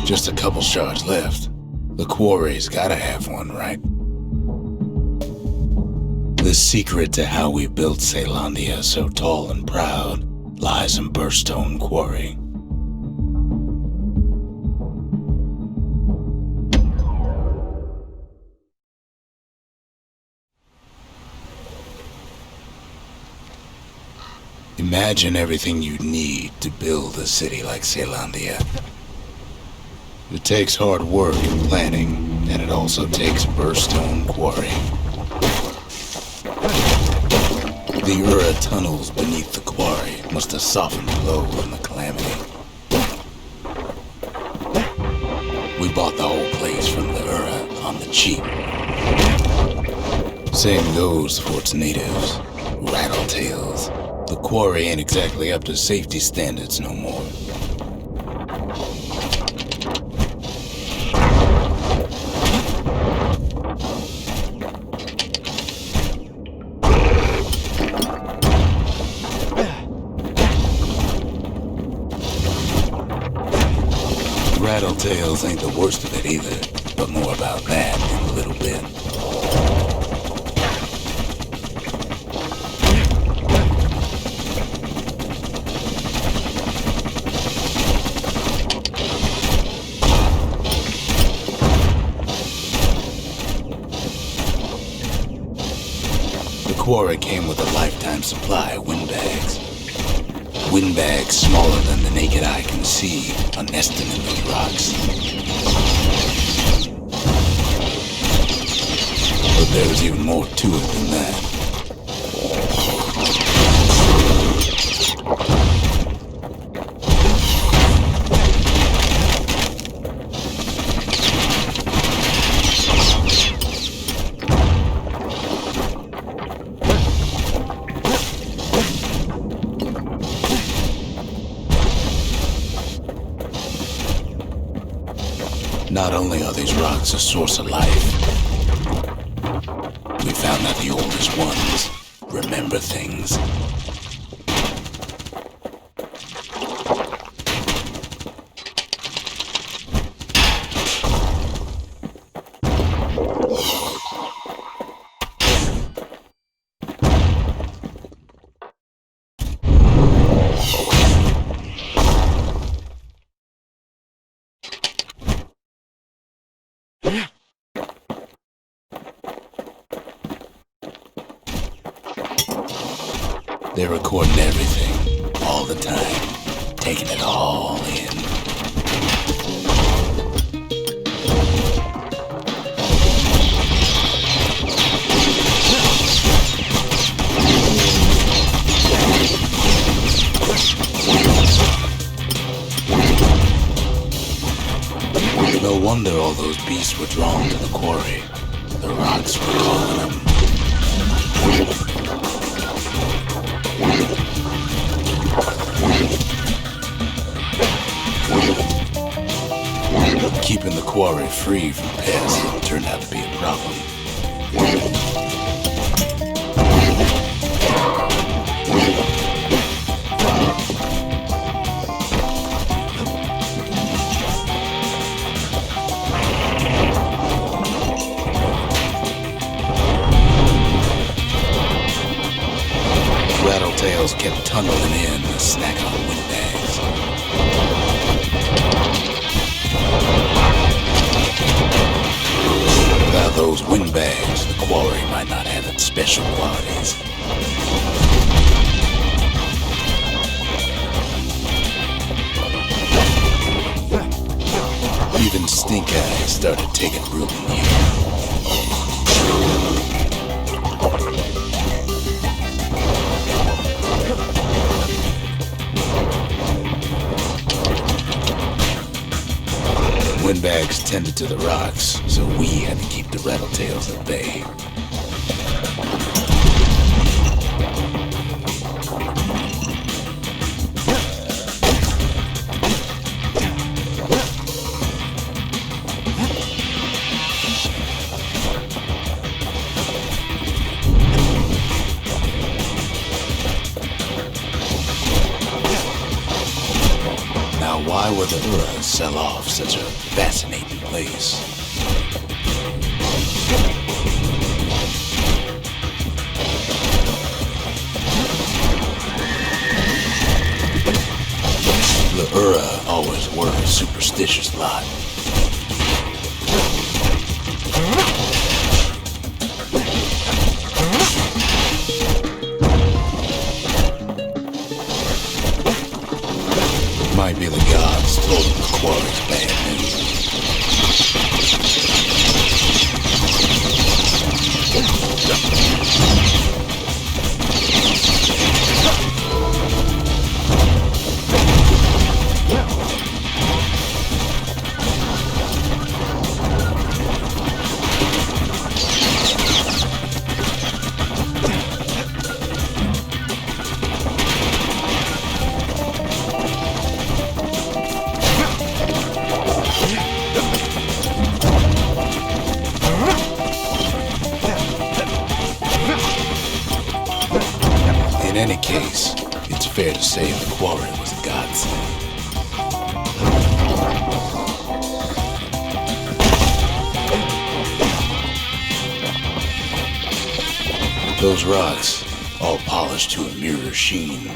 Just a couple shards left. The quarry's gotta have one, right? The secret to how we built Caelandia so tall and proud lies in Burstone Quarry. Imagine everything you'd need to build a city like Caelandia. It takes hard work and planning, and it also takes Burstone Quarry. The Ura tunnels beneath the quarry must have softened the blow from the Calamity. We bought the whole place from the Ura on the cheap. Same goes for its natives, Rattletails. The quarry ain't exactly up to safety standards no more. Rattletails ain't the worst of it either, but more about that in a little bit. The quarry came with a lifetime supply of windbags. Windbags smaller than the naked eye can see are nesting in those rocks. But there was even more to it than that. Not only are these rocks a source of life, we found that the oldest ones remember things. They're recording everything, all the time, taking it all in. No wonder all those beasts were drawn to the quarry. The rocks were calling them. Keeping the quarry free from pests turned out to be a problem. Rattletails kept tunneling in to snack on windbags. Without those windbags, the quarry might not have its special qualities. Even stink eyes started taking root in here. Windbags tended to the rocks, so we had to keep the Rattletails at bay. Now why Why would the Ura sell off such a fascinating place? The Ura always were a superstitious lot. Might be the gods told him the quarry's bad news. In any case, it's fair to say the quarry was a godsend. Those rocks, all polished to a mirror sheen.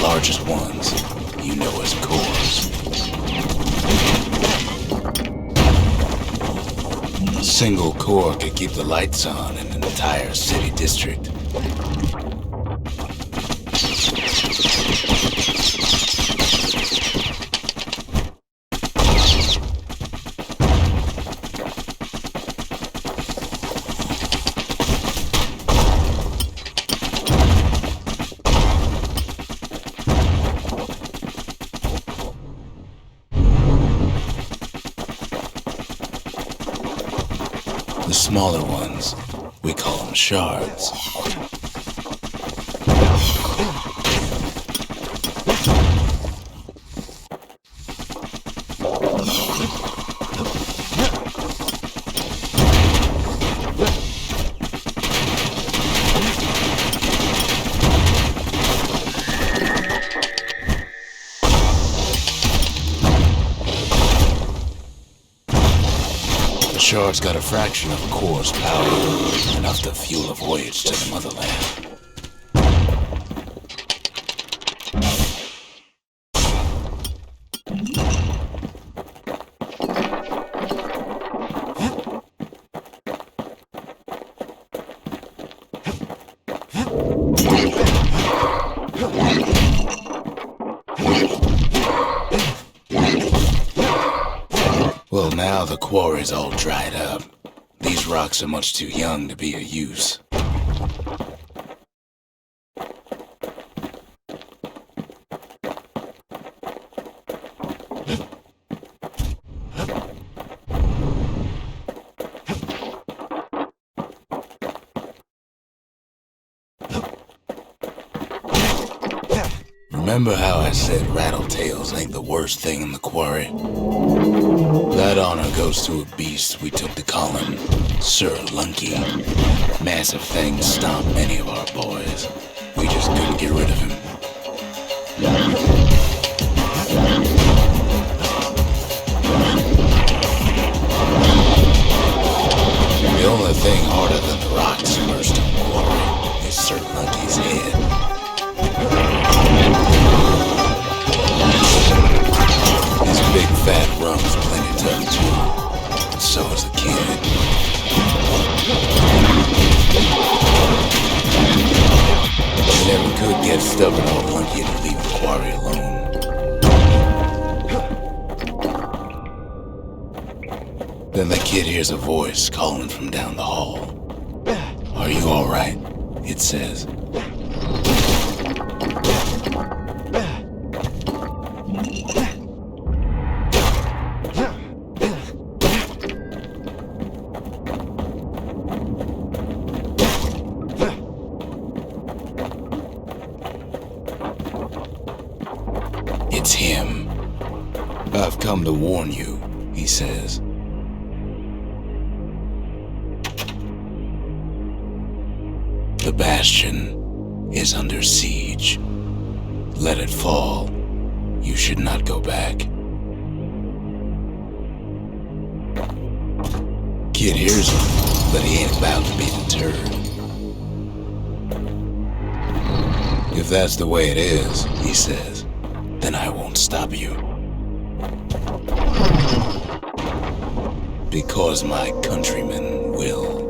Largest ones, you know as cores. A single core could keep the lights on in an entire city district. The smaller ones, we call them shards. Shards got a fraction of a core's power, enough to fuel a voyage to the motherland. Well, now the quarry's all dried up. These rocks are much too young to be of use. Remember how I said rattletails ain't the worst thing in the quarry? That honor goes to a beast we took to call him Sir Lunky. Massive things stomp many of our boys. We just couldn't get rid of him. The only thing harder than the rocks in Burstone Quarry is Sir Lunky's head. His big fat rump's plenty tough too. So is the kid. We never could get stubborn or Lunky to leave the quarry alone. Then the kid hears a voice calling from down the hall. "Are you alright?" it says. It's him. "I've come to warn you," he says. "The Bastion is under siege. Let it fall. You should not go back." Kid hears him, but he ain't about to be deterred. "If that's the way it is," he says, "then I won't stop you. Because my countrymen will."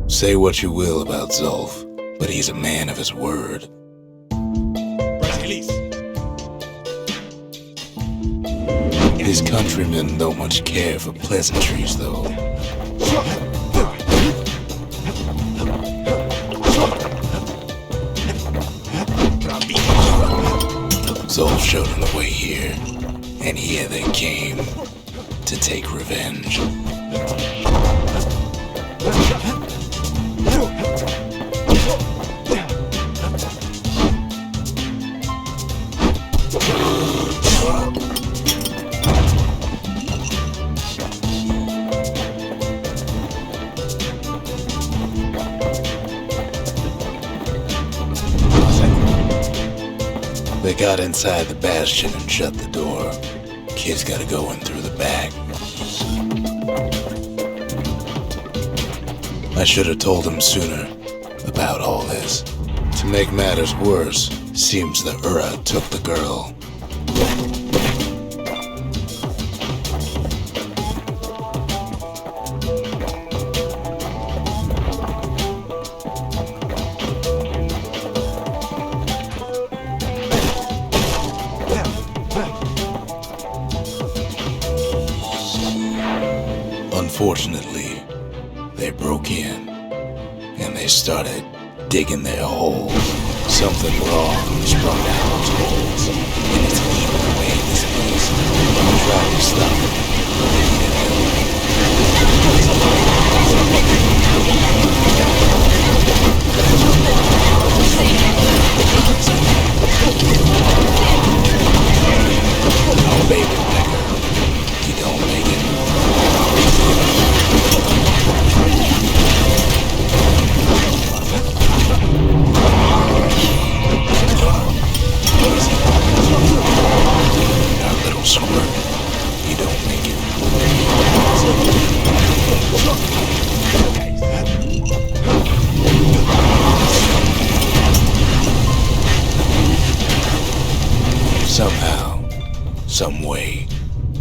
Say what you will about Zulf, but he's a man of his word. His countrymen don't much care for pleasantries, though. Zulf showed him the way here, and here they came to take revenge. They got inside the Bastion and shut the door. Kid's gotta go in through the back. I should have told him sooner about all this. To make matters worse, seems the Ura took the girl. Unfortunately, they broke in, and they started digging their hole. Something wrong sprung out of those holes, and it's eating away this place. I'm trying to stop it, but they needed Oh, baby, Becker, you don't make it. Our little squirt, you don't make it. Somehow, some way,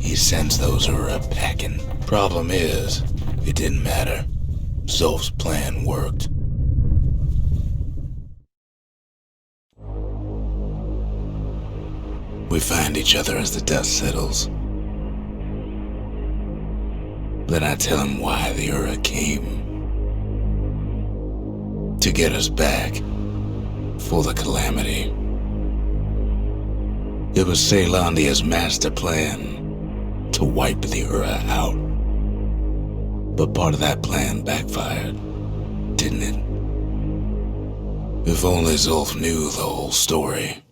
he sends those Ura packing. Problem is, it didn't matter. Zulf's plan worked. We find each other as the dust settles. Then I tell him why the Ura came. To get us back. For the Calamity. It was Caelandia's master plan to wipe the Ura out. But part of that plan backfired, didn't it? If only Zolf knew the whole story.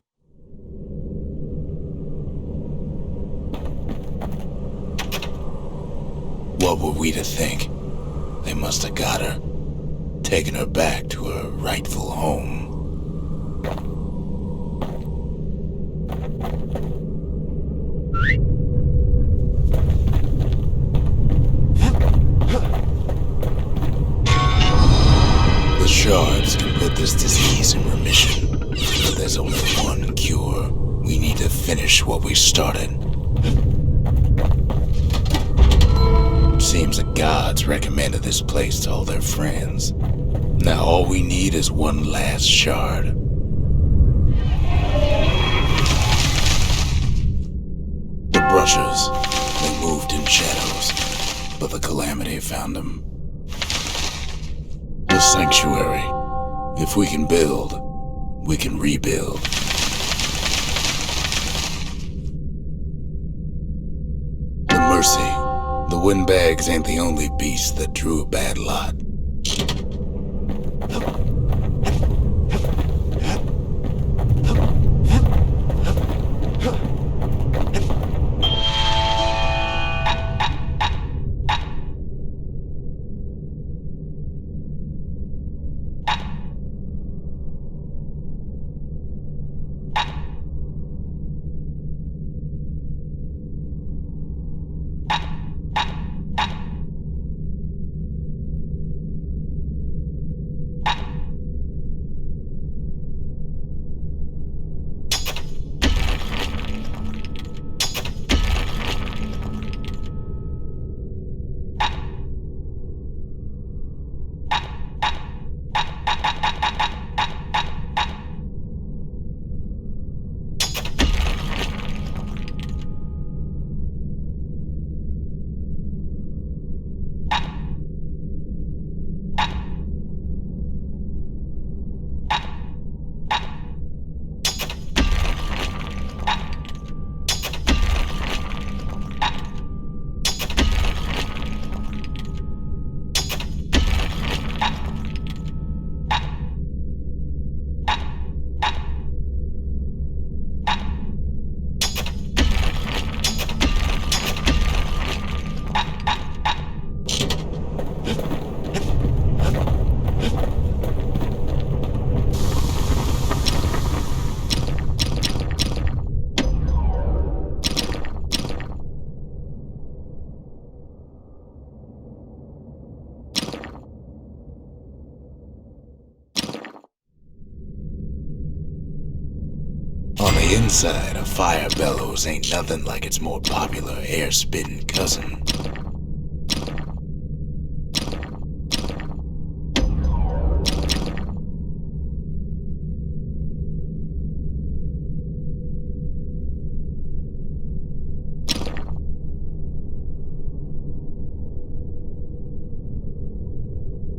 What were we to think? They must have got her, taken her back to her rightful home. The shards can put this disease in remission, but there's only one cure. We need to finish what we started. Seems the gods recommended this place to all their friends. Now all we need is one last shard. The brushers, they moved in shadows, but the Calamity found them. The sanctuary. If we can build, we can rebuild. The mercy. The windbags ain't the only beast that drew a bad lot. On the inside, a fire bellows ain't nothing like its more popular air-spitting cousin.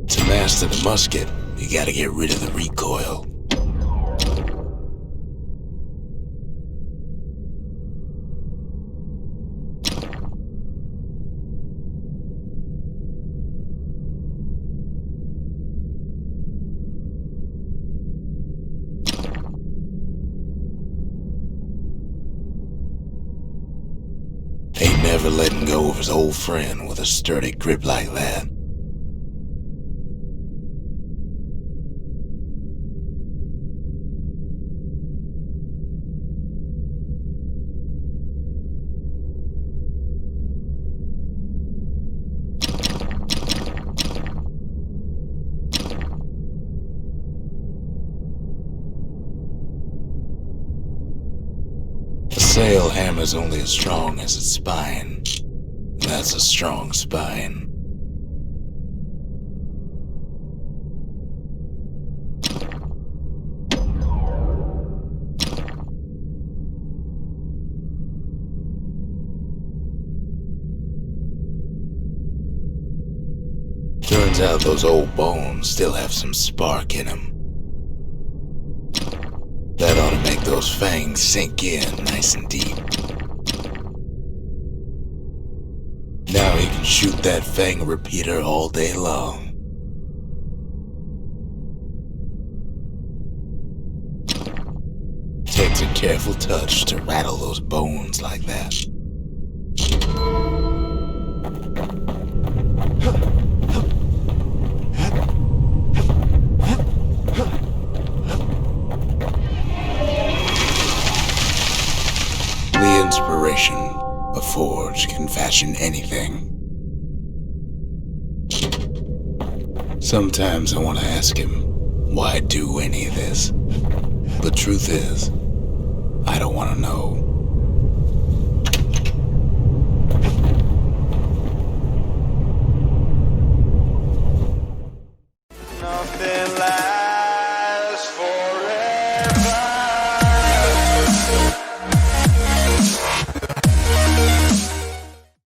To master the musket, you gotta get rid of the recoil. Ain't never letting go of his old friend with a sturdy grip like that. A sail hammer's only as strong as its spine. That's a strong spine. Turns out those old bones still have some spark in them. That ought to make those fangs sink in nice and deep. Now he can shoot that fang repeater all day long. careful touch to rattle those bones like that. The inspiration, a forge can fashion anything. Sometimes I want to ask him, why do any of this? But truth is, I don't want to know.